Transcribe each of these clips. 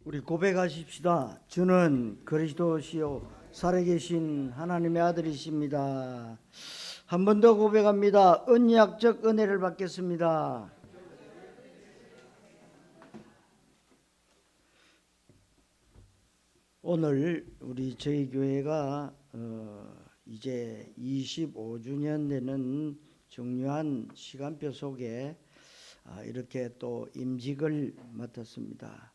우리 고백하십시다. 주는 그리스도시요 살아계신 하나님의 아들이십니다. 한 번 더 고백합니다. 언약적 은혜를 받겠습니다. 오늘 저희 교회가 이제 25주년 되는 중요한 시간표 속에 이렇게 또 임직을 맡았습니다.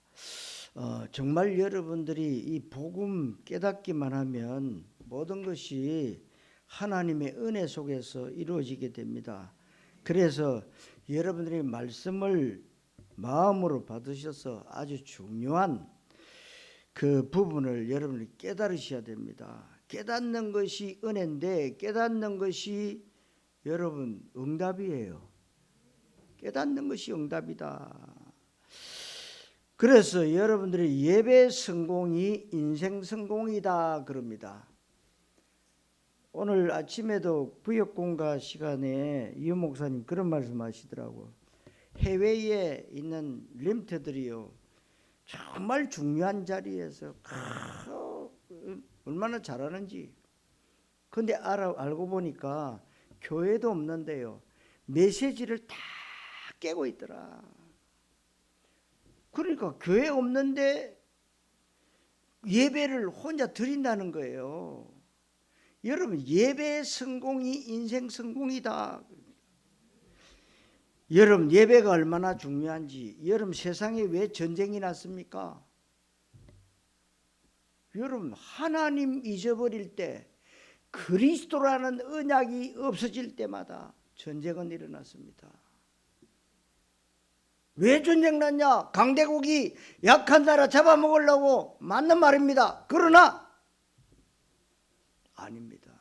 정말 여러분들이 이 복음 깨닫기만 하면 모든 것이 하나님의 은혜 속에서 이루어지게 됩니다. 그래서 여러분들이 말씀을 마음으로 받으셔서 아주 중요한 그 부분을 여러분이 깨달으셔야 됩니다. 깨닫는 것이 은혜인데 깨닫는 것이 여러분 응답이에요. 깨닫는 것이 응답이다. 그래서 여러분들이 예배 성공이 인생 성공이다 그럽니다. 오늘 아침에도 부역공가 시간에 이유 목사님 그런 말씀하시더라고. 해외에 있는 림트들이요 정말 중요한 자리에서 얼마나 잘하는지. 근데 알고 보니까 교회도 없는데요 메시지를 다 깨고 있더라. 그러니까 교회 없는데 예배를 혼자 드린다는 거예요. 여러분 예배의 성공이 인생 성공이다. 여러분 예배가 얼마나 중요한지. 여러분 세상에 왜 전쟁이 났습니까? 여러분 하나님 잊어버릴 때 그리스도라는 언약이 없어질 때마다 전쟁은 일어났습니다. 왜 전쟁 났냐? 강대국이 약한 나라 잡아먹으려고 맞는 말입니다. 그러나 아닙니다.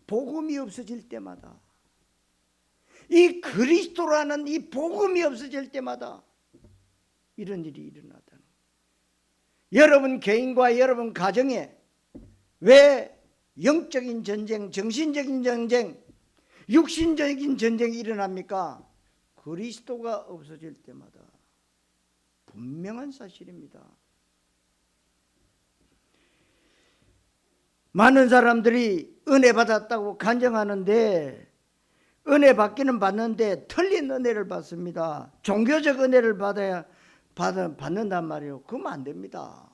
복음이 없어질 때마다 이 그리스도라는 이 복음이 없어질 때마다 이런 일이 일어나다는 거예요. 여러분 개인과 여러분 가정에 왜 영적인 전쟁, 정신적인 전쟁, 육신적인 전쟁이 일어납니까? 그리스도가 없어질 때마다 분명한 사실입니다. 많은 사람들이 은혜 받았다고 간증하는데 은혜 받기는 받는데 틀린 은혜를 받습니다. 종교적 은혜를 받는단 말이에요. 그러면 안 됩니다.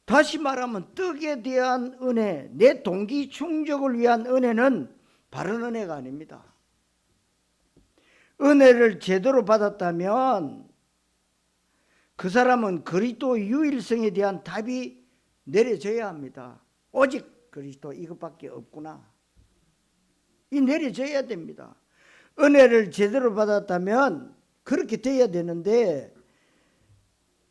다시 말하면 떡에 대한 은혜, 내 동기 충족을 위한 은혜는 바른 은혜가 아닙니다. 은혜를 제대로 받았다면 그 사람은 그리스도 유일성에 대한 답이 내려져야 합니다. 오직 그리스도 이것밖에 없구나. 이 내려져야 됩니다. 은혜를 제대로 받았다면 그렇게 돼야 되는데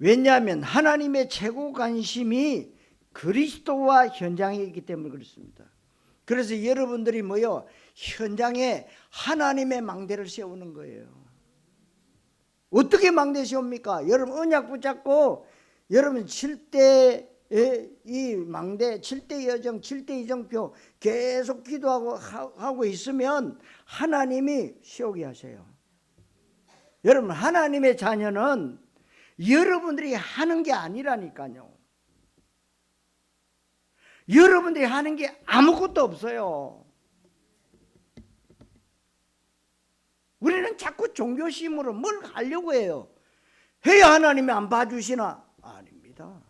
왜냐하면 하나님의 최고 관심이 그리스도와 현장에 있기 때문에 그렇습니다. 그래서 여러분들이 뭐요? 현장에 하나님의 망대를 세우는 거예요. 어떻게 망대 세웁니까? 여러분 언약 붙잡고 여러분 7대 이 망대 7대 여정 7대 이정표 계속 기도하고 있으면 하나님이 세우게 하세요. 여러분 하나님의 자녀는 여러분들이 하는 게 아니라니까요. 여러분들이 하는 게 아무것도 없어요. 우리는 자꾸 종교심으로 뭘 하려고 해요. 해야 하나님이 안 봐주시나? 아닙니다.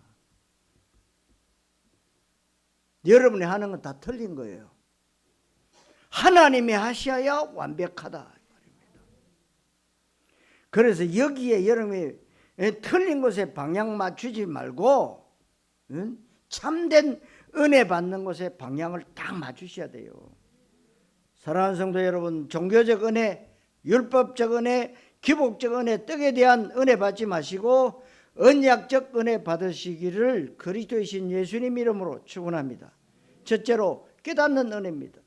여러분이 하는 건 다 틀린 거예요. 하나님이 하셔야 완벽하다. 그래서 여기에 여러분이 틀린 곳에 방향 맞추지 말고 참된 은혜 받는 곳에 방향을 딱 맞추셔야 돼요. 사랑하는 성도 여러분, 종교적 은혜, 율법적 은혜, 기복적 은혜, 떡에 대한 은혜 받지 마시고 언약적 은혜 받으시기를 그리스도이신 예수님 이름으로 축원합니다. 첫째로 깨닫는 은혜입니다.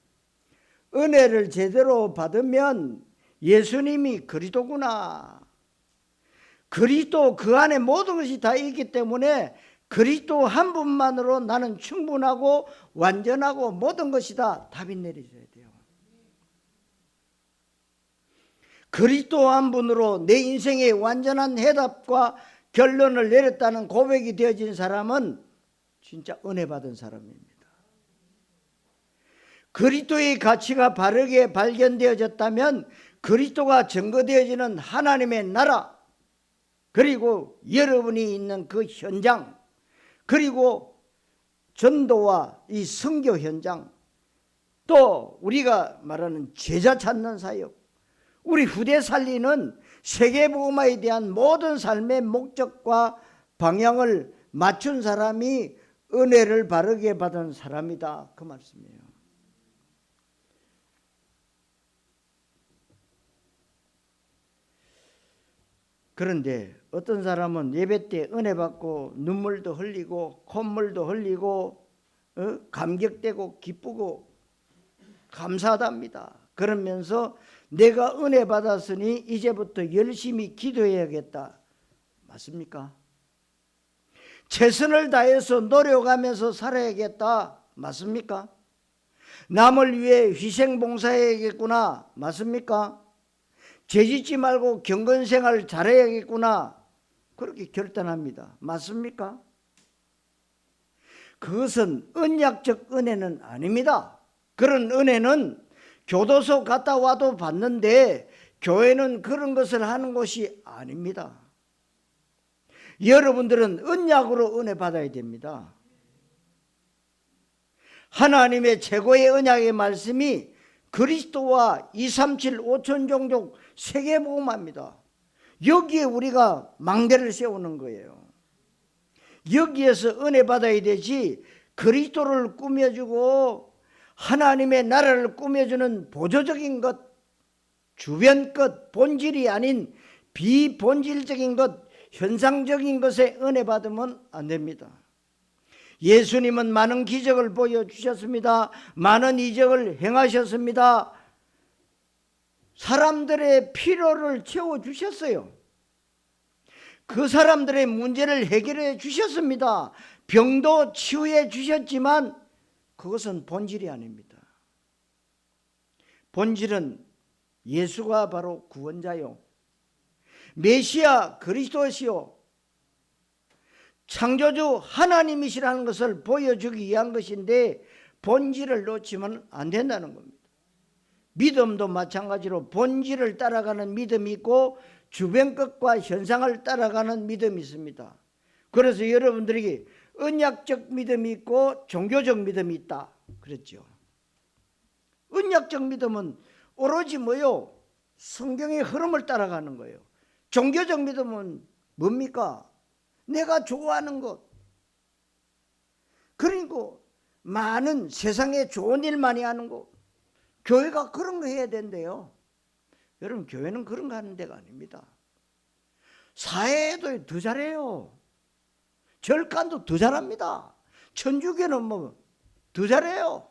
은혜를 제대로 받으면 예수님이 그리스도구나. 그리스도 그 안에 모든 것이 다 있기 때문에 그리스도 한 분만으로 나는 충분하고 완전하고 모든 것이 다 답이 내려져야 돼요. 그리스도 한 분으로 내 인생의 완전한 해답과 결론을 내렸다는 고백이 되어진 사람은 진짜 은혜 받은 사람입니다. 그리스도의 가치가 바르게 발견되어졌다면 그리스도가 증거되어지는 하나님의 나라, 그리고 여러분이 있는 그 현장, 그리고 전도와 이 선교 현장, 또 우리가 말하는 제자 찾는 사역, 우리 후대 살리는 세계복음화에 대한 모든 삶의 목적과 방향을 맞춘 사람이 은혜를 바르게 받은 사람이다, 그 말씀이에요. 그런데 어떤 사람은 예배 때 은혜 받고 눈물도 흘리고 콧물도 흘리고 감격되고 기쁘고 감사하답니다. 그러면서 내가 은혜 받았으니 이제부터 열심히 기도해야겠다. 맞습니까? 최선을 다해서 노력하면서 살아야겠다. 맞습니까? 남을 위해 희생봉사해야겠구나. 맞습니까? 죄짓지 말고 경건생활 잘해야겠구나. 그렇게 결단합니다. 맞습니까? 그것은 언약적 은혜는 아닙니다. 그런 은혜는 교도소 갔다 와도 받는데 교회는 그런 것을 하는 곳이 아닙니다. 여러분들은 언약으로 은혜 받아야 됩니다. 하나님의 최고의 언약의 말씀이 그리스도와 237 5천 종족 세계복음화입니다. 여기에 우리가 망대를 세우는 거예요. 여기에서 은혜 받아야 되지, 그리스도를 꾸며주고 하나님의 나라를 꾸며주는 보조적인 것, 주변 것, 본질이 아닌 비본질적인 것, 현상적인 것에 은혜 받으면 안 됩니다. 예수님은 많은 기적을 보여주셨습니다. 많은 이적을 행하셨습니다. 사람들의 필요를 채워주셨어요. 그 사람들의 문제를 해결해 주셨습니다. 병도 치유해 주셨지만 그것은 본질이 아닙니다. 본질은 예수가 바로 구원자요, 메시아 그리스도시요, 창조주 하나님이시라는 것을 보여주기 위한 것인데 본질을 놓치면 안 된다는 겁니다. 믿음도 마찬가지로 본질을 따라가는 믿음이 있고 주변 것과 현상을 따라가는 믿음이 있습니다. 그래서 여러분들에게 언약적 믿음이 있고 종교적 믿음이 있다 그랬죠. 언약적 믿음은 오로지 뭐요? 성경의 흐름을 따라가는 거예요. 종교적 믿음은 뭡니까? 내가 좋아하는 것, 그리고 많은 세상에 좋은 일 많이 하는 것, 교회가 그런 거 해야 된대요. 여러분, 교회는 그런 거 하는 데가 아닙니다. 사회도 더 잘해요. 절간도 더 잘합니다. 천주교는 뭐 더 잘해요.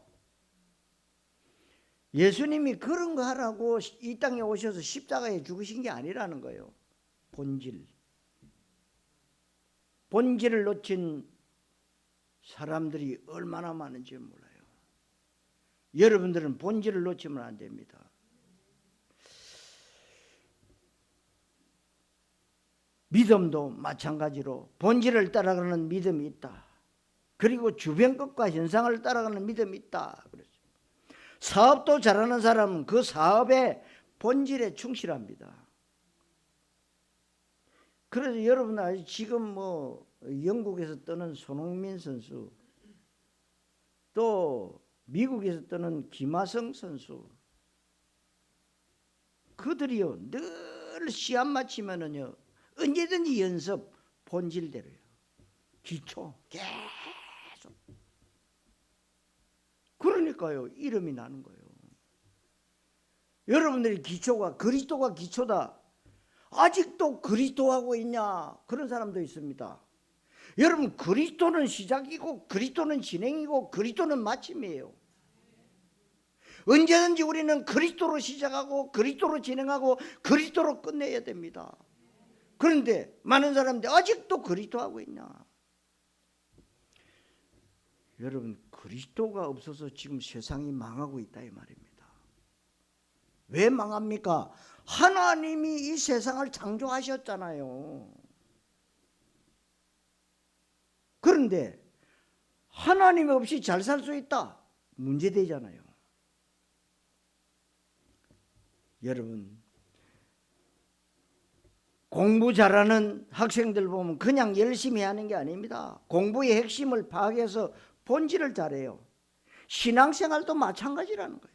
예수님이 그런 거 하라고 이 땅에 오셔서 십자가에 죽으신 게 아니라는 거예요. 본질을 놓친 사람들이 얼마나 많은지 몰라요. 여러분들은 본질을 놓치면 안 됩니다. 믿음도 마찬가지로 본질을 따라가는 믿음이 있다. 그리고 주변 것과 현상을 따라가는 믿음이 있다. 그랬죠. 사업도 잘하는 사람은 그 사업의 본질에 충실합니다. 그래서 여러분 지금 뭐 영국에서 뜨는 손흥민 선수, 또 미국에서 뜨는 김하성 선수, 그들이요 늘 시합 마치면은요 언제든지 연습 본질대로요. 기초 계속. 그러니까요 이름이 나는 거예요. 여러분들이 기초가 그리스도가 기초다. 아직도 그리스도하고 있냐? 그런 사람도 있습니다. 여러분, 그리스도는 시작이고 그리스도는 진행이고 그리스도는 마침이에요. 언제든지 우리는 그리스도로 시작하고 그리스도로 진행하고 그리스도로 끝내야 됩니다. 그런데 많은 사람들이 아직도 그리스도하고 있냐? 여러분, 그리스도가 없어서 지금 세상이 망하고 있다 이 말입니다. 왜 망합니까? 하나님이 이 세상을 창조하셨잖아요. 그런데 하나님 없이 잘 살 수 있다? 문제되잖아요. 여러분, 공부 잘하는 학생들 보면 그냥 열심히 하는 게 아닙니다. 공부의 핵심을 파악해서 본질을 잘해요. 신앙생활도 마찬가지라는 거예요.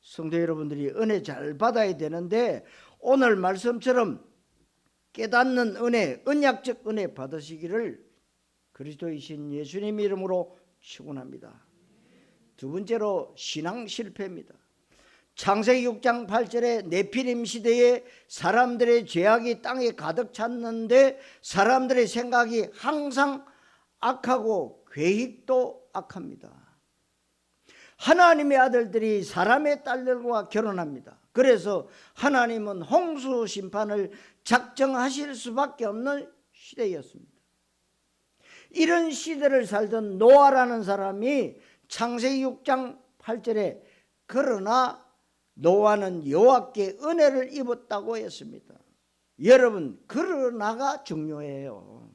성도 여러분들이 은혜 잘 받아야 되는데 오늘 말씀처럼 깨닫는 은혜, 언약적 은혜 받으시기를 그리스도이신 예수님 이름으로 축원합니다. 두 번째로 신앙 실패입니다. 창세기 6장 8절에 네피림 시대에 사람들의 죄악이 땅에 가득 찼는데 사람들의 생각이 항상 악하고 계획도 악합니다. 하나님의 아들들이 사람의 딸들과 결혼합니다. 그래서 하나님은 홍수 심판을 작정하실 수밖에 없는 시대였습니다. 이런 시대를 살던 노아라는 사람이 창세기 6장 8절에 그러나 노아는 여호와께 은혜를 입었다고 했습니다. 여러분, 그러나가 중요해요.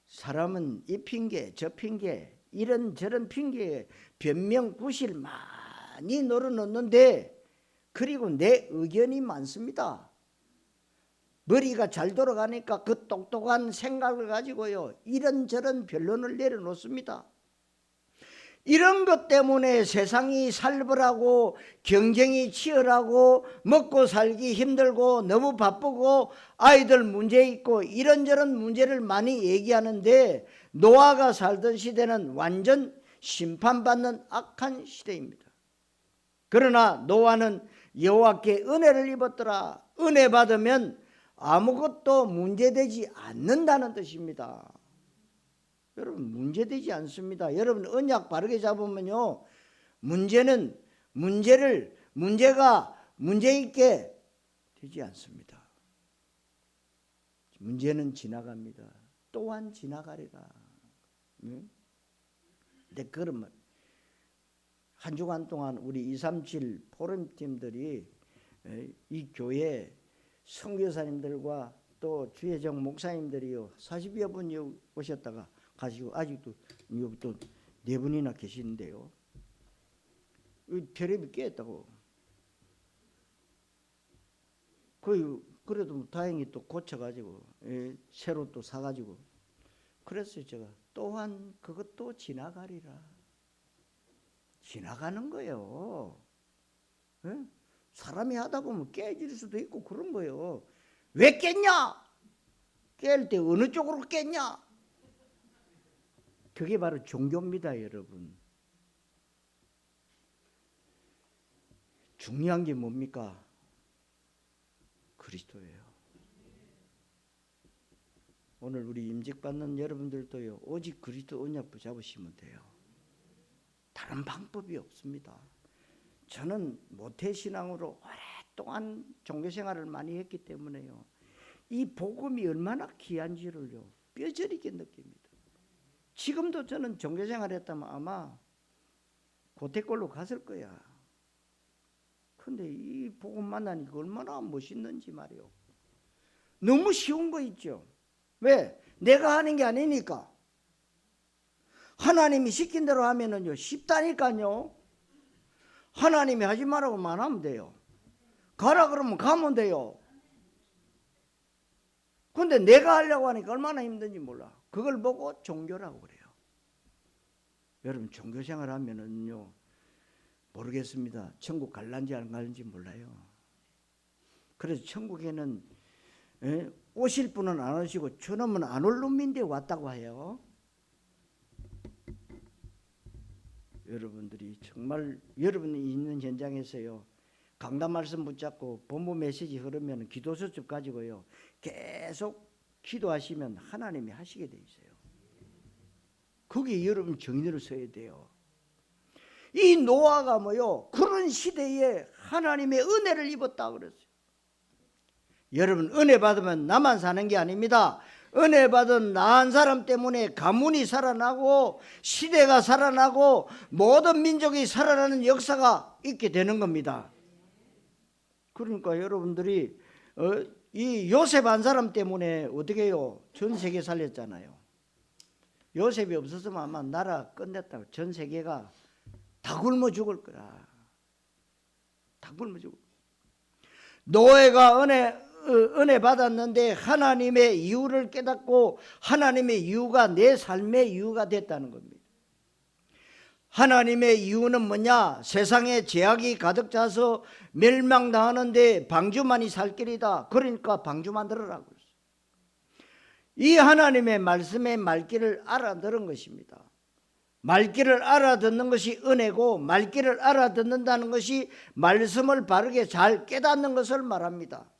사람은 이 핑계 저 핑계 이런저런 핑계에 변명 구실 많이 늘어놓는데 그리고 내 의견이 많습니다. 머리가 잘 돌아가니까 그 똑똑한 생각을 가지고요 이런저런 변론을 내려놓습니다. 이런 것 때문에 세상이 살벌하고 경쟁이 치열하고 먹고 살기 힘들고 너무 바쁘고 아이들 문제 있고 이런저런 문제를 많이 얘기하는데 노아가 살던 시대는 완전 심판받는 악한 시대입니다. 그러나 노아는 여호와께 은혜를 입었더라. 은혜 받으면 아무것도 문제되지 않는다는 뜻입니다. 여러분, 문제되지 않습니다. 여러분, 언약 바르게 잡으면요 문제가 문제있게 되지 않습니다. 문제는 지나갑니다. 또한 지나가리라. 근데 그러면 한 주간 동안 우리 237 포럼팀들이 이 교회 선교사님들과 또 주혜정 목사님들이요 40여 분이 오셨다가 가지고 아직도 여기 또 4분이나 계시는데요. 텔레비 깨졌다고. 그래도 다행히 또 고쳐가지고 새로 또 사가지고 그랬어요. 제가 또한 그것도 지나가리라. 지나가는 거예요. 사람이 하다 보면 깨질 수도 있고 그런 거예요. 왜 깼냐? 깰 때 어느 쪽으로 깼냐? 그게 바로 종교입니다, 여러분. 중요한 게 뭡니까? 그리스도예요. 오늘 우리 임직받는 여러분들도요, 오직 그리스도 언약 붙잡으시면 돼요. 다른 방법이 없습니다. 저는 모태신앙으로 오랫동안 종교생활을 많이 했기 때문에요, 이 복음이 얼마나 귀한지를요 뼈저리게 느낍니다. 지금도 저는 종교생활 했다면 아마 고택골로 갔을 거야. 근데 이 복음 만나니까 얼마나 멋있는지 말이요. 너무 쉬운 거 있죠. 왜? 내가 하는 게 아니니까. 하나님이 시킨 대로 하면은요 쉽다니까요. 하나님이 하지 말라고만 하면 돼요. 가라 그러면 가면 돼요. 근데 내가 하려고 하니까 얼마나 힘든지 몰라. 그걸 보고 종교라고 그래요. 여러분, 종교생활 하면은요 모르겠습니다. 천국 갈란지 안 갈란지 몰라요. 그래서 천국에는 오실 분은 안 오시고 저놈은 안 올 놈인데 왔다고 해요. 여러분들이 정말 여러분이 있는 현장에서요 강단 말씀 붙잡고 본부 메시지 흐르면 기도 수첩 가지고요 계속 기도하시면 하나님이 하시게 돼 있어요. 거기에 여러분 정의를 써야 돼요. 이 노아가 뭐요? 그런 시대에 하나님의 은혜를 입었다 그랬어요. 여러분, 은혜 받으면 나만 사는 게 아닙니다. 은혜 받은 나한 사람 때문에 가문이 살아나고 시대가 살아나고 모든 민족이 살아나는 역사가 있게 되는 겁니다. 그러니까 여러분들이 이 요셉 한 사람 때문에 어떻게 해요? 전 세계 살렸잖아요. 요셉이 없었으면 아마 나라 끝냈다. 전 세계가 다 굶어 죽을 거라. 다 굶어 죽을. 노예가 은혜 받았는데 하나님의 이유를 깨닫고 하나님의 이유가 내 삶의 이유가 됐다는 겁니다. 하나님의 이유는 뭐냐? 세상에 죄악이 가득 차서 멸망당하는데 방주만이 살 길이다. 그러니까 방주 만들어라고 했어요. 이 하나님의 말씀의 말귀를 알아들은 것입니다. 말귀를 알아듣는 것이 은혜고 말귀를 알아듣는다는 것이 말씀을 바르게 잘 깨닫는 것을 말합니다.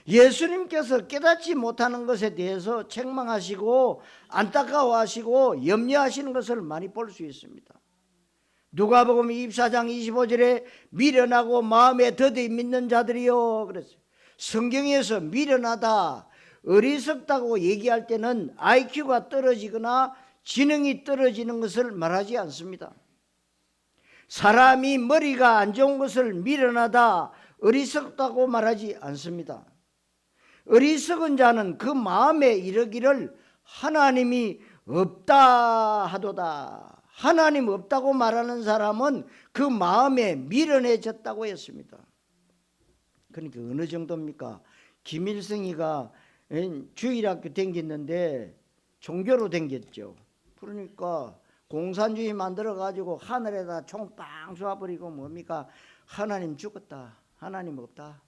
예수님께서 깨닫지 못하는 것에 대해서 책망하시고 안타까워하시고 염려하시는 것을 많이 볼 수 있습니다. 누가복음 24장 25절에 미련하고 마음에 더디 믿는 자들이요 그랬어요. 성경에서 미련하다, 어리석다고 얘기할 때는 IQ가 떨어지거나 지능이 떨어지는 것을 말하지 않습니다. 사람이 머리가 안 좋은 것을 미련하다, 어리석다고 말하지 않습니다. 어리석은 자는 그 마음에 이르기를 하나님이 없다 하도다. 하나님 없다고 말하는 사람은 그 마음에 미련해졌다고 했습니다. 그러니까 어느 정도입니까? 김일성이가 주일학교 댕겼는데 종교로 댕겼죠. 그러니까 공산주의 만들어 가지고 하늘에다 총 빵 쏘아버리고 뭡니까? 하나님 죽었다. 하나님 없다.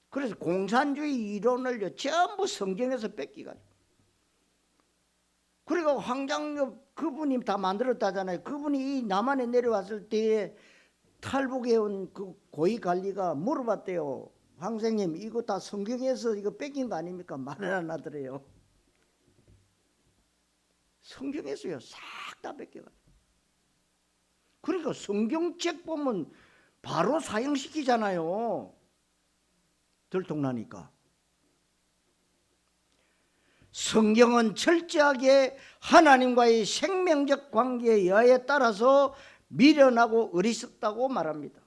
그래서 공산주의 이론을 전부 성경에서 뺏기가지고. 그리고 황장엽 그분이 다 만들었다잖아요. 그분이 이 남한에 내려왔을 때에 탈북해온 그 고위 관리가 물어봤대요. 황 선생님 이거 다 성경에서 이거 뺏긴 거 아닙니까? 말을 안 하더래요. 성경에서요 싹 다 뺏겨가지고. 그러니까 성경책 보면 바로 사형시키잖아요. 들통나니까. 성경은 철저하게 하나님과의 생명적 관계의 여에 따라서 미련하고 어리석다고 말합니다.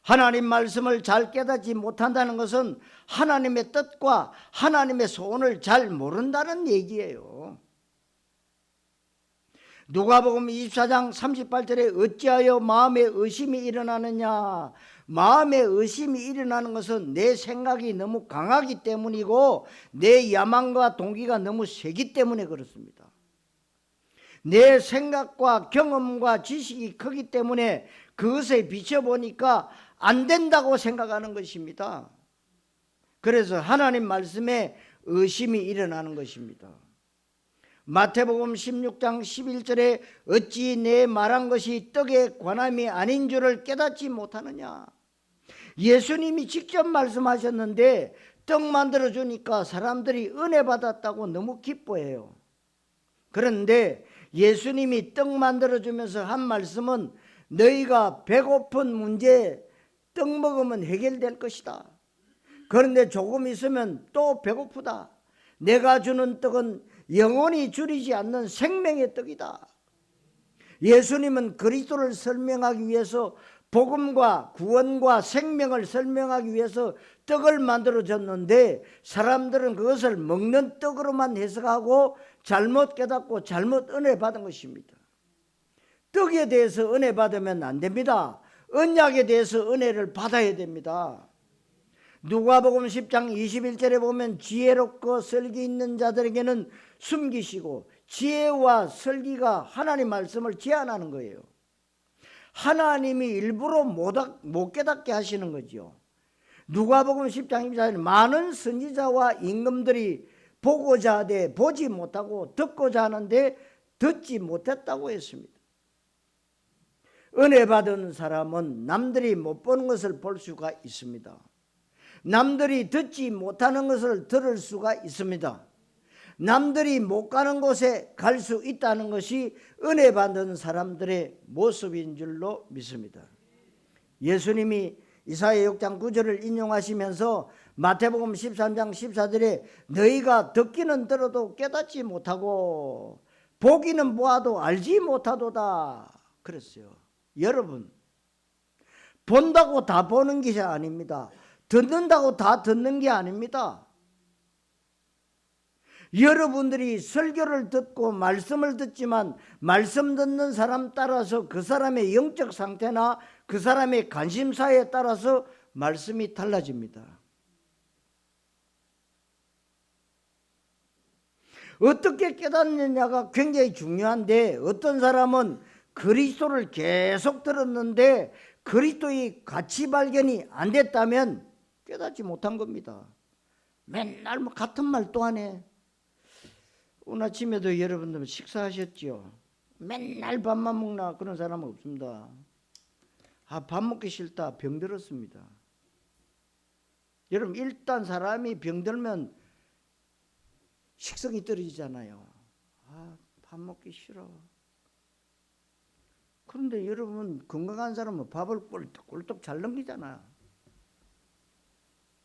하나님 말씀을 잘 깨닫지 못한다는 것은 하나님의 뜻과 하나님의 소원을 잘 모른다는 얘기예요. 누가복음 24장 38절에 어찌하여 마음에 의심이 일어나느냐. 마음에 의심이 일어나는 것은 내 생각이 너무 강하기 때문이고 내 야망과 동기가 너무 세기 때문에 그렇습니다. 내 생각과 경험과 지식이 크기 때문에 그것에 비춰보니까 안 된다고 생각하는 것입니다. 그래서 하나님 말씀에 의심이 일어나는 것입니다. 마태복음 16장 11절에 어찌 내 말한 것이 떡에 관함이 아닌 줄을 깨닫지 못하느냐. 예수님이 직접 말씀하셨는데 떡 만들어주니까 사람들이 은혜 받았다고 너무 기뻐해요. 그런데 예수님이 떡 만들어주면서 한 말씀은 너희가 배고픈 문제 떡 먹으면 해결될 것이다. 그런데 조금 있으면 또 배고프다. 내가 주는 떡은 영원히 줄이지 않는 생명의 떡이다. 예수님은 그리스도를 설명하기 위해서 복음과 구원과 생명을 설명하기 위해서 떡을 만들어줬는데 사람들은 그것을 먹는 떡으로만 해석하고 잘못 깨닫고 잘못 은혜 받은 것입니다. 떡에 대해서 은혜 받으면 안 됩니다. 언약에 대해서 은혜를 받아야 됩니다. 누가복음 10장 21절에 보면 지혜롭고 설기 있는 자들에게는 숨기시고 지혜와 설기가 하나님 말씀을 제한하는 거예요. 하나님이 일부러 못 깨닫게 하시는 거죠. 누가복음 10장 24절에 많은 선지자와 임금들이 보고자 하되 보지 못하고 듣고자 하는데 듣지 못했다고 했습니다. 은혜 받은 사람은 남들이 못 보는 것을 볼 수가 있습니다. 남들이 듣지 못하는 것을 들을 수가 있습니다. 남들이 못 가는 곳에 갈 수 있다는 것이 은혜 받는 사람들의 모습인 줄로 믿습니다. 예수님이 이사야 6장 9절을 인용하시면서 마태복음 13장 14절에 너희가 듣기는 들어도 깨닫지 못하고 보기는 보아도 알지 못하도다 그랬어요. 여러분, 본다고 다 보는 게 아닙니다. 듣는다고 다 듣는 게 아닙니다. 여러분들이 설교를 듣고 말씀을 듣지만 말씀 듣는 사람 따라서 그 사람의 영적 상태나 그 사람의 관심사에 따라서 말씀이 달라집니다. 어떻게 깨닫느냐가 굉장히 중요한데, 어떤 사람은 그리스도를 계속 들었는데 그리스도의 가치 발견이 안 됐다면 깨닫지 못한 겁니다. 맨날 뭐 같은 말도 안 해. 오늘 아침에도 여러분들 식사하셨죠? 맨날 밥만 먹나? 그런 사람은 없습니다. 밥 먹기 싫다, 병들었습니다. 여러분, 일단 사람이 병들면 식성이 떨어지잖아요. 밥 먹기 싫어. 그런데 여러분, 건강한 사람은 밥을 꿀떡꿀떡 잘 넘기잖아요.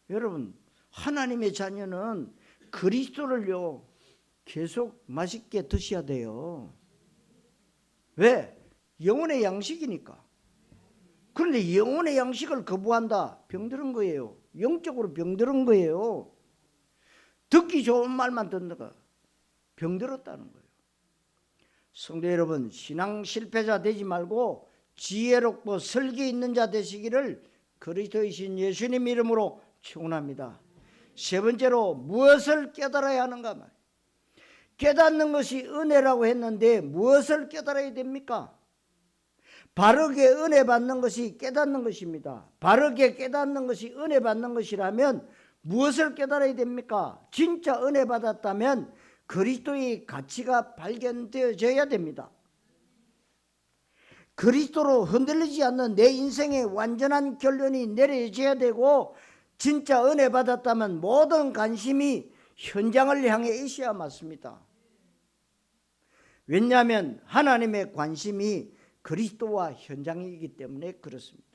여러분, 하나님의 자녀는 그리스도를요 계속 맛있게 드셔야 돼요. 왜? 영혼의 양식이니까. 그런데 영혼의 양식을 거부한다, 병들은 거예요. 영적으로 병들은 거예요. 듣기 좋은 말만 듣는가 병들었다는 거예요. 성도 여러분, 신앙 실패자 되지 말고 지혜롭고 설계 있는 자 되시기를 그리스도이신 예수님 이름으로 축원합니다. 세 번째로, 무엇을 깨달아야 하는가 말이에요. 깨닫는 것이 은혜라고 했는데 무엇을 깨달아야 됩니까? 바르게 은혜 받는 것이 깨닫는 것입니다. 바르게 깨닫는 것이 은혜 받는 것이라면 무엇을 깨달아야 됩니까? 진짜 은혜 받았다면 그리스도의 가치가 발견되어져야 됩니다. 그리스도로 흔들리지 않는 내 인생의 완전한 결론이 내려져야 되고, 진짜 은혜 받았다면 모든 관심이 현장을 향해 있어야 맞습니다. 왜냐하면 하나님의 관심이 그리스도와 현장이기 때문에 그렇습니다.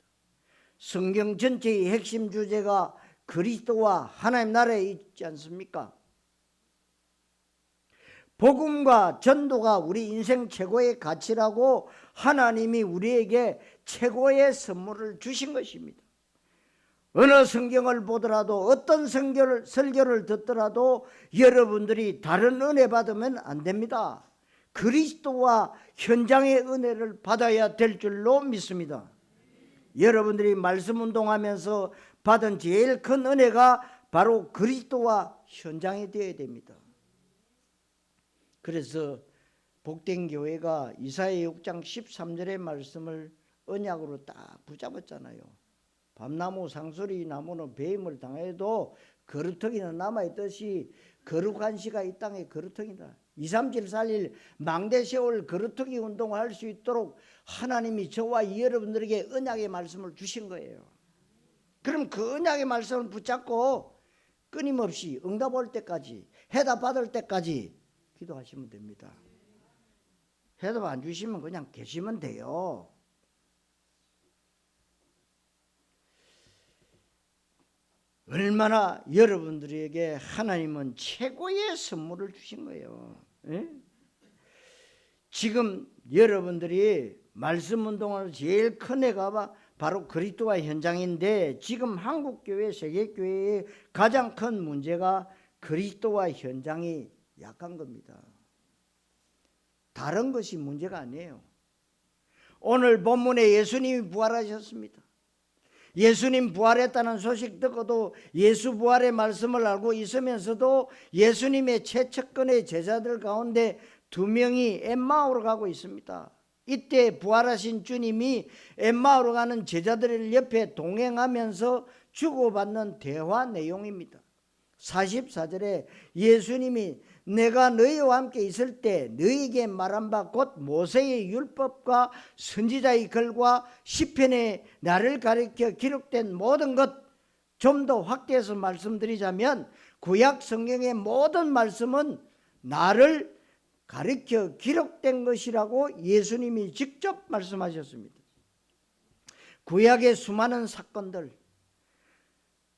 성경 전체의 핵심 주제가 그리스도와 하나님 나라에 있지 않습니까? 복음과 전도가 우리 인생 최고의 가치라고 하나님이 우리에게 최고의 선물을 주신 것입니다. 어느 성경을 보더라도, 어떤 설교를 듣더라도 여러분들이 다른 은혜 받으면 안 됩니다. 그리스도와 현장의 은혜를 받아야 될 줄로 믿습니다. 여러분들이 말씀 운동하면서 받은 제일 큰 은혜가 바로 그리스도와 현장이 되어야 됩니다. 그래서 복된 교회가 이사야 6장 13절의 말씀을 언약으로 딱 붙잡았잖아요. 밤나무 상수리 나무는 배임을 당해도 거루터기는 남아있듯이 거룩한 시가 이 땅에 거루터기다. 2, 3, 7, 4일 망대 세월 거루터기 운동을 할 수 있도록 하나님이 저와 여러분들에게 언약의 말씀을 주신 거예요. 그럼 그 언약의 말씀을 붙잡고 끊임없이 응답 올 때까지, 해답 받을 때까지 기도하시면 됩니다. 해답 안 주시면 그냥 계시면 돼요. 얼마나 여러분들에게 하나님은 최고의 선물을 주신 거예요. 예? 지금 여러분들이 말씀 운동을 제일 큰 애가 바로 그리스도와 현장인데, 지금 한국교회, 세계교회의 가장 큰 문제가 그리스도와 현장이 약한 겁니다. 다른 것이 문제가 아니에요. 오늘 본문에 예수님이 부활하셨습니다. 예수님 부활했다는 소식 듣고도 예수 부활의 말씀을 알고 있으면서도 예수님의 최측근의 제자들 가운데 2명이 엠마오로 가고 있습니다. 이때 부활하신 주님이 엠마오로 가는 제자들 옆에 동행하면서 주고받는 대화 내용입니다. 44절에 예수님이 내가 너희와 함께 있을 때 너희에게 말한 바 곧 모세의 율법과 선지자의 글과 시편에 나를 가리켜 기록된 모든 것, 좀 더 확대해서 말씀드리자면 구약 성경의 모든 말씀은 나를 가리켜 기록된 것이라고 예수님이 직접 말씀하셨습니다. 구약의 수많은 사건들,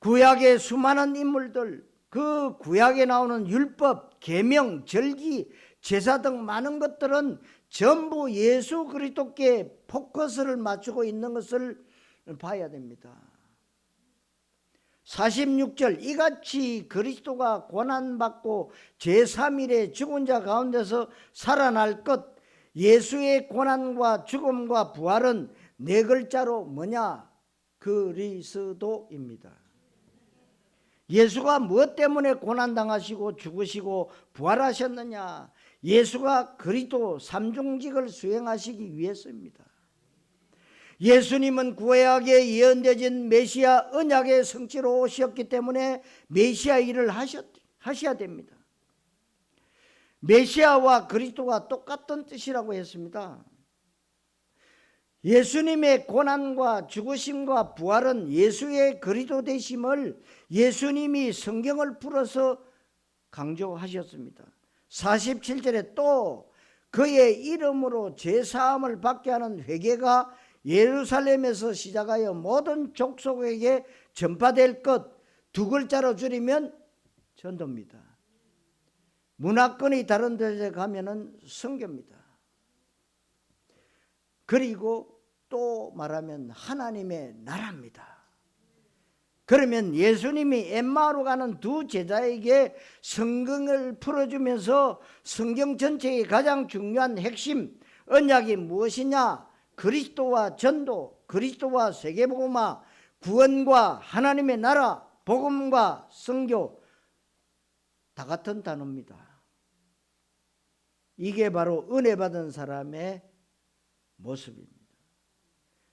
구약의 수많은 인물들, 그 구약에 나오는 율법, 계명, 절기, 제사 등 많은 것들은 전부 예수 그리스도께 포커스를 맞추고 있는 것을 봐야 됩니다. 46절 이같이 그리스도가 고난받고 제3일에 죽은 자 가운데서 살아날 것 예수의 고난과 죽음과 부활은 네 글자로 뭐냐? 그리스도입니다. 예수가 무엇 때문에 고난당하시고 죽으시고 부활하셨느냐? 예수가 그리스도 삼중직을 수행하시기 위해서입니다. 예수님은 구약에 예언되어진 메시아 언약의 성취로 오셨기 때문에 메시아 일을 하셔야 됩니다. 메시아와 그리스도가 똑같은 뜻이라고 했습니다. 예수님의 고난과 죽으심과 부활은 예수의 그리스도 되심을 예수님이 성경을 풀어서 강조하셨습니다. 47절에 또 그의 이름으로 죄사함을 받게 하는 회개가 예루살렘에서 시작하여 모든 족속에게 전파될 것, 두 글자로 줄이면 전도입니다. 문화권이 다른 데에 가면은 선교입니다. 그리고 또 말하면 하나님의 나라입니다. 그러면 예수님이 엠마오로 가는 두 제자에게 성경을 풀어주면서 성경 전체의 가장 중요한 핵심 언약이 무엇이냐? 그리스도와 전도, 그리스도와 세계복음화, 구원과 하나님의 나라, 복음과 선교 다 같은 단어입니다. 이게 바로 은혜 받은 사람의 모습입니다.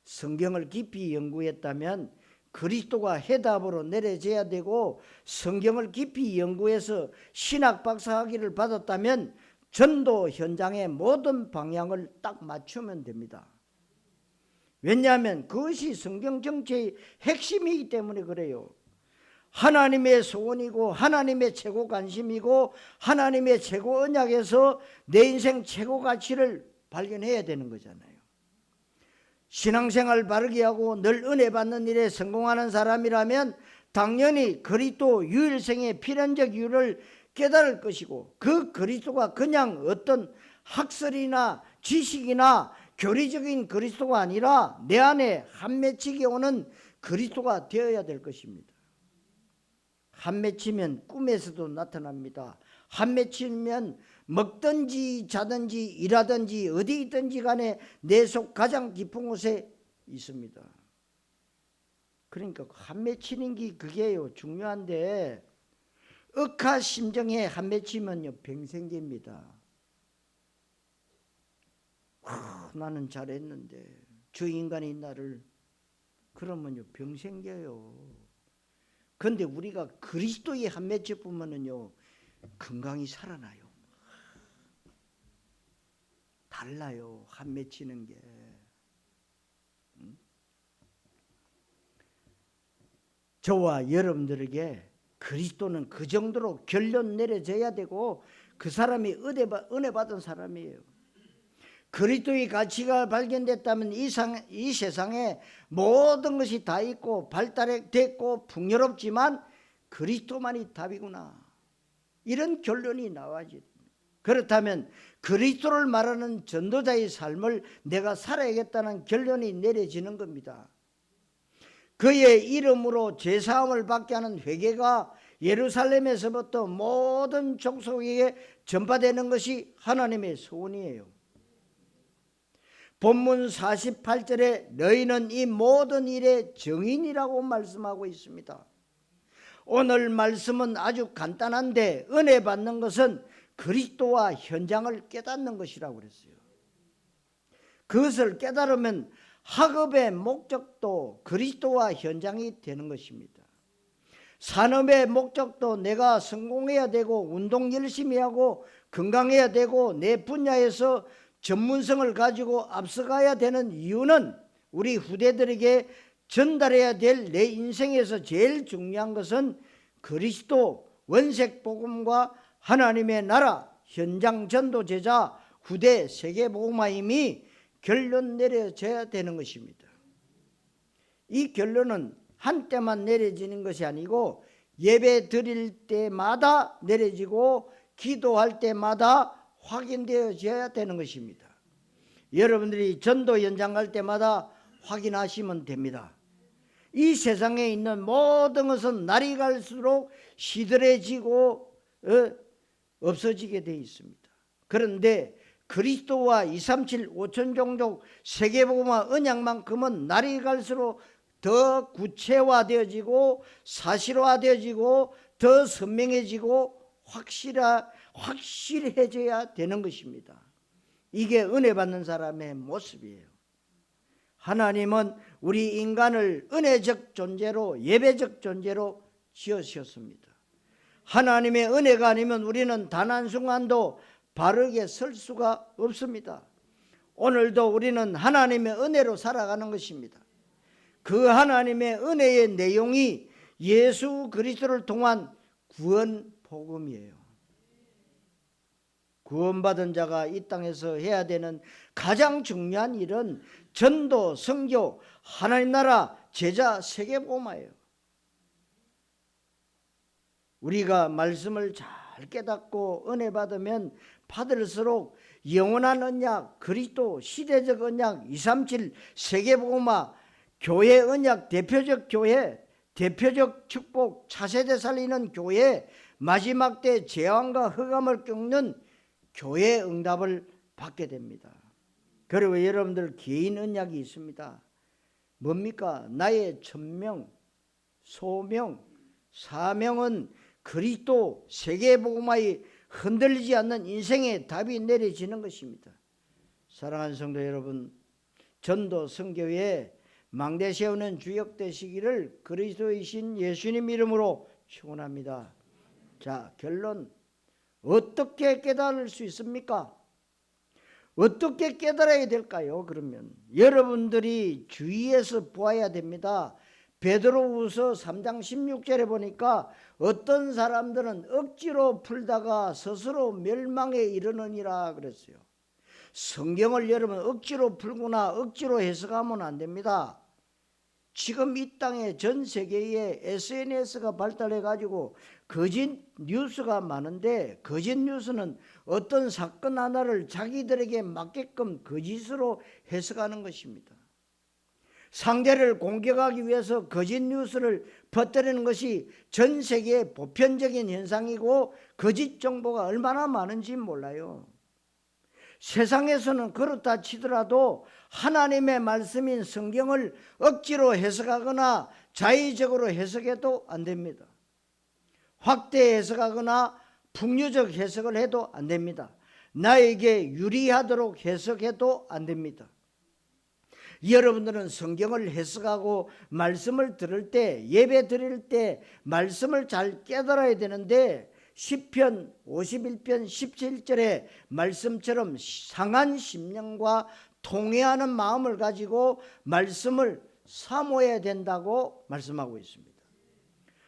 성경을 깊이 연구했다면 그리스도가 해답으로 내려져야 되고, 성경을 깊이 연구해서 신학 박사학위를 받았다면 전도 현장의 모든 방향을 딱 맞추면 됩니다. 왜냐하면 그것이 성경 정체의 핵심이기 때문에 그래요. 하나님의 소원이고 하나님의 최고 관심이고 하나님의 최고 언약에서 내 인생 최고 가치를 발견해야 되는 거잖아요. 신앙생활 바르게 하고 늘 은혜 받는 일에 성공하는 사람이라면 당연히 그리스도 유일성의 필연적 이유를 깨달을 것이고, 그 그리스도가 그냥 어떤 학설이나 지식이나 교리적인 그리스도가 아니라 내 안에 한 맺히게 오는 그리스도가 되어야 될 것입니다. 한 맺히면 꿈에서도 나타납니다. 한 맺히면 먹든지 자든지 일하든지 어디 있든지 간에 내 속 가장 깊은 곳에 있습니다. 그러니까 한 맺히는 게 그게요 중요한데, 억하 심정에 한 맺히면요 병생계입니다. 나는 잘했는데 저 인간이 나를, 그러면요 병생겨요. 그런데 우리가 그리스도에 한 맺혀 보면은요 건강히 살아나요. 달라요 한 맺히는 게. 저와 여러분들에게 그리스도는 그 정도로 결론 내려져야 되고, 그 사람이 은혜 받은 사람이에요. 그리스도의 가치가 발견됐다면 이 세상에 모든 것이 다 있고 발달됐고 풍요롭지만 그리스도만이 답이구나, 이런 결론이 나와야지. 그렇다면 그리스도를 말하는 전도자의 삶을 내가 살아야겠다는 결론이 내려지는 겁니다. 그의 이름으로 죄사함을 받게 하는 회개가 예루살렘에서부터 모든 족속에게 전파되는 것이 하나님의 소원이에요. 본문 48절에 너희는 이 모든 일의 증인이라고 말씀하고 있습니다. 오늘 말씀은 아주 간단한데, 은혜 받는 것은 그리스도와 현장을 깨닫는 것이라고 그랬어요. 그것을 깨달으면 학업의 목적도 그리스도와 현장이 되는 것입니다. 산업의 목적도 내가 성공해야 되고 운동 열심히 하고 건강해야 되고 내 분야에서 전문성을 가지고 앞서가야 되는 이유는 우리 후대들에게 전달해야 될 내 인생에서 제일 중요한 것은 그리스도 원색 복음과 하나님의 나라 현장 전도 제자 후대 세계 복음화임이 결론 내려져야 되는 것입니다. 이 결론은 한때만 내려지는 것이 아니고 예배 드릴 때마다 내려지고 기도할 때마다 확인되어져야 되는 것입니다. 여러분들이 전도 현장 갈 때마다 확인하시면 됩니다. 이 세상에 있는 모든 것은 날이 갈수록 시들해지고 없어지게 되어 있습니다. 그런데 그리스도와 237 5천종족 세계복음화 언약만큼은 날이 갈수록 더 구체화되어지고 사실화되어지고 더 선명해지고 확실해져야 되는 것입니다. 이게 은혜 받는 사람의 모습이에요. 하나님은 우리 인간을 은혜적 존재로, 예배적 존재로 지으셨습니다. 하나님의 은혜가 아니면 우리는 단 한순간도 바르게 설 수가 없습니다. 오늘도 우리는 하나님의 은혜로 살아가는 것입니다. 그 하나님의 은혜의 내용이 예수 그리스도를 통한 구원 복음이에요. 구원받은 자가 이 땅에서 해야 되는 가장 중요한 일은 전도, 선교, 하나님 나라, 제자, 세계복음화예요. 우리가 말씀을 잘 깨닫고 은혜 받으면 받을수록 영원한 언약, 그리스도 시대적 언약, 237 세계복음화, 교회 언약, 대표적 교회, 대표적 축복, 차세대 살리는 교회, 마지막 때 재앙과 흑암을 겪는 교회 응답을 받게 됩니다. 그리고 여러분들 개인 언약이 있습니다. 뭡니까? 나의 천명, 소명, 사명은 그리스도 세계복음화에 흔들리지 않는 인생의 답이 내려지는 것입니다. 사랑하는 성도 여러분, 전도 선교에 망대 세우는 주역 되시기를 그리스도이신 예수님 이름으로 축원합니다. 자, 결론. 어떻게 깨달을 수 있습니까? 어떻게 깨달아야 될까요? 그러면 여러분들이 주위에서 보아야 됩니다. 베드로후서 3장 16절에 보니까 어떤 사람들은 억지로 풀다가 스스로 멸망에 이르느니라 그랬어요. 성경을 여러분 억지로 풀거나 억지로 해석하면 안 됩니다. 지금 이 땅에 전 세계에 SNS가 발달해 가지고 거짓 뉴스가 많은데, 거짓 뉴스는 어떤 사건 하나를 자기들에게 맞게끔 거짓으로 해석하는 것입니다. 상대를 공격하기 위해서 거짓 뉴스를 퍼뜨리는 것이 전 세계의 보편적인 현상이고, 거짓 정보가 얼마나 많은지 몰라요. 세상에서는 그렇다 치더라도 하나님의 말씀인 성경을 억지로 해석하거나 자의적으로 해석해도 안 됩니다. 확대 해석하거나 풍류적 해석을 해도 안 됩니다. 나에게 유리하도록 해석해도 안 됩니다. 여러분들은 성경을 해석하고 말씀을 들을 때, 예배 드릴 때 말씀을 잘 깨달아야 되는데, 시편 51편 17절의 말씀처럼 상한 심령과 통회하는 마음을 가지고 말씀을 사모해야 된다고 말씀하고 있습니다.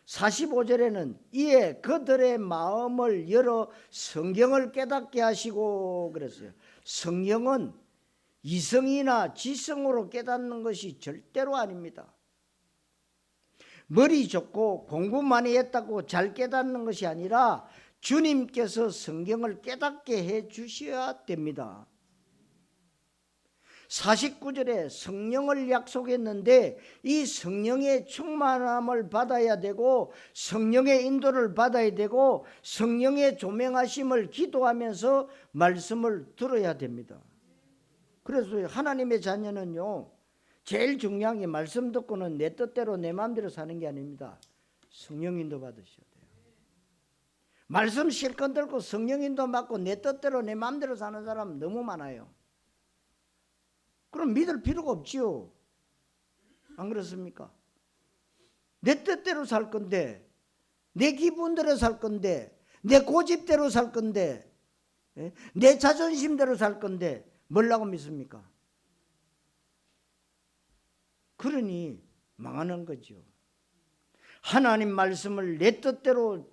45절에는 이에 그들의 마음을 열어 성경을 깨닫게 하시고 그랬어요. 성경은 이성이나 지성으로 깨닫는 것이 절대로 아닙니다. 머리 좋고 공부 많이 했다고 잘 깨닫는 것이 아니라 주님께서 성경을 깨닫게 해 주셔야 됩니다. 49절에 성령을 약속했는데 이 성령의 충만함을 받아야 되고, 성령의 인도를 받아야 되고, 성령의 조명하심을 기도하면서 말씀을 들어야 됩니다. 그래서 하나님의 자녀는요, 제일 중요한 게 말씀 듣고는 내 뜻대로 내 마음대로 사는 게 아닙니다. 성령 인도 받으셔야 돼요. 말씀 실컷 들고 성령 인도 받고 내 뜻대로 내 마음대로 사는 사람 너무 많아요. 그럼 믿을 필요가 없지요. 안 그렇습니까? 내 뜻대로 살 건데, 내 기분대로 살 건데, 내 고집대로 살 건데, 내 자존심대로 살 건데 뭐라고 믿습니까? 그러니 망하는 거죠. 하나님 말씀을 내 뜻대로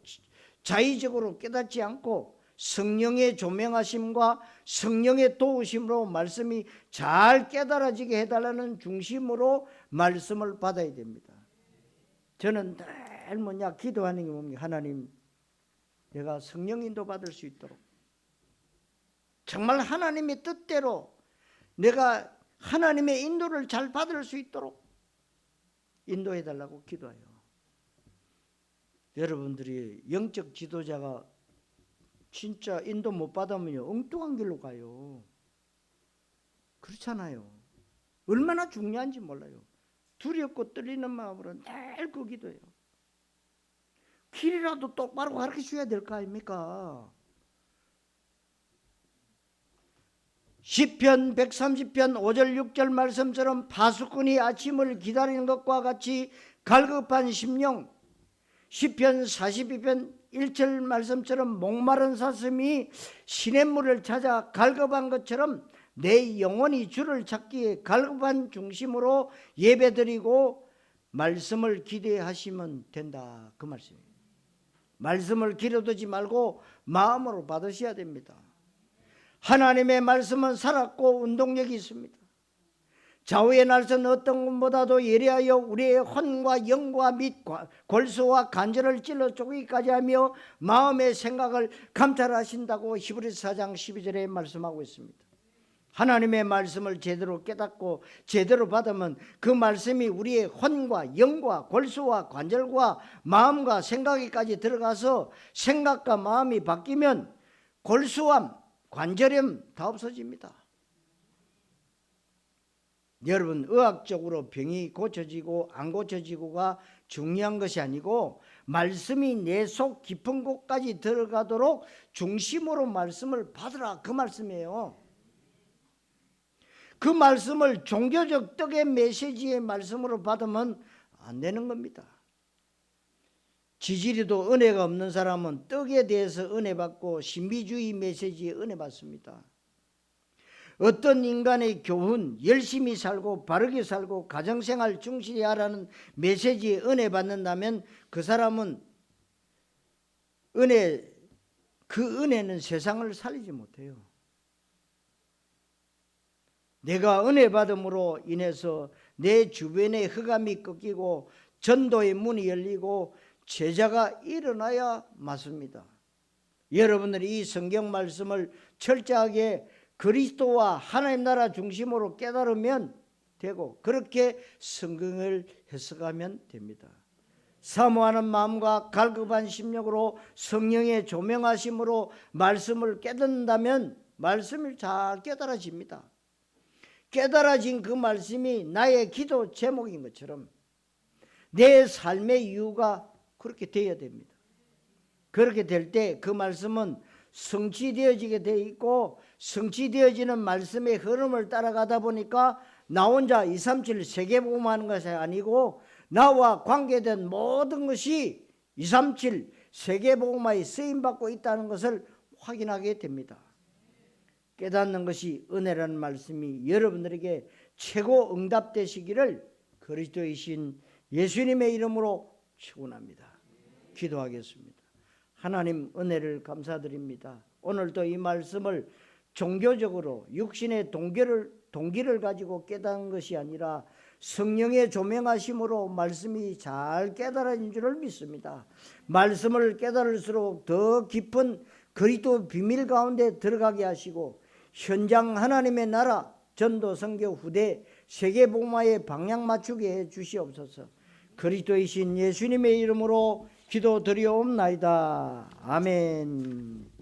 자의적으로 깨닫지 않고 성령의 조명하심과 성령의 도우심으로 말씀이 잘 깨달아지게 해달라는 중심으로 말씀을 받아야 됩니다. 저는 늘 기도하는 게 뭡니까? 하나님, 내가 성령 인도 받을 수 있도록, 정말 하나님의 뜻대로 내가 하나님의 인도를 잘 받을 수 있도록, 인도해 달라고 기도해요. 여러분들이 영적 지도자가 진짜 인도 못 받으면요 엉뚱한 길로 가요. 그렇잖아요. 얼마나 중요한지 몰라요. 두렵고 떨리는 마음으로 늘 그 기도해요. 길이라도 똑바로 가르쳐 줘야 될 거 아닙니까? 시편 130편 5절 6절 말씀처럼 파수꾼이 아침을 기다리는 것과 같이 갈급한 심령, 시편 42편 1절 말씀처럼 목마른 사슴이 시냇물을 찾아 갈급한 것처럼 내 영혼이 주를 찾기에 갈급한 중심으로 예배드리고 말씀을 기대하시면 된다. 그 말씀이에요. 말씀을 길어두지 말고 마음으로 받으셔야 됩니다. 하나님의 말씀은 살았고 운동력이 있습니다. 좌우의 날선 어떤 것보다도 예리하여 우리의 혼과 영과 및 골수와 관절을 찔러 쪼개기까지 하며 마음의 생각을 감찰하신다고 히브리서 4장 12절에 말씀하고 있습니다. 하나님의 말씀을 제대로 깨닫고 제대로 받으면 그 말씀이 우리의 혼과 영과 골수와 관절과 마음과 생각에까지 들어가서 생각과 마음이 바뀌면 골수암, 관절염 다 없어집니다. 여러분, 의학적으로 병이 고쳐지고 안 고쳐지고가 중요한 것이 아니고 말씀이 내 속 깊은 곳까지 들어가도록 중심으로 말씀을 받으라, 그 말씀이에요. 그 말씀을 종교적 떡의 메시지의 말씀으로 받으면 안 되는 겁니다. 지지리도 은혜가 없는 사람은 떡에 대해서 은혜 받고 신비주의 메시지에 은혜 받습니다. 어떤 인간의 교훈, 열심히 살고 바르게 살고 가정생활 충실히 하라는 메시지에 은혜 받는다면 그 사람은 그 은혜는 세상을 살리지 못해요. 내가 은혜 받음으로 인해서 내 주변의 흑암이 꺾이고 전도의 문이 열리고 제자가 일어나야 맞습니다. 여러분들이 이 성경 말씀을 철저하게 그리스도와 하나님 나라 중심으로 깨달으면 되고 그렇게 성경을 해석하면 됩니다. 사모하는 마음과 갈급한 심령으로 성령의 조명하심으로 말씀을 깨닫는다면 말씀을 잘 깨달아집니다. 깨달아진 그 말씀이 나의 기도 제목인 것처럼 내 삶의 이유가 그렇게 되어야 됩니다. 그렇게 될 때 그 말씀은 성취되어지게 되어 있고 성취되어지는 말씀의 흐름을 따라가다 보니까 나 혼자 237 세계복음하는 것이 아니고 나와 관계된 모든 것이 237 세계복음화에 쓰임받고 있다는 것을 확인하게 됩니다. 깨닫는 것이 은혜라는 말씀이 여러분들에게 최고 응답되시기를 그리스도이신 예수님의 이름으로 축원합니다. 기도하겠습니다. 하나님, 은혜를 감사드립니다. 오늘도 이 말씀을 종교적으로 육신의 동기를 가지고 깨닫는 것이 아니라 성령의 조명하심으로 말씀이 잘 깨달아진 줄을 믿습니다. 말씀을 깨달을수록 더 깊은 그리스도 비밀 가운데 들어가게 하시고 현장 하나님의 나라 전도 선교 후대 세계복음화에 방향 맞추게 해 주시옵소서. 그리스도이신 예수님의 이름으로 기도드리옵나이다. 아멘.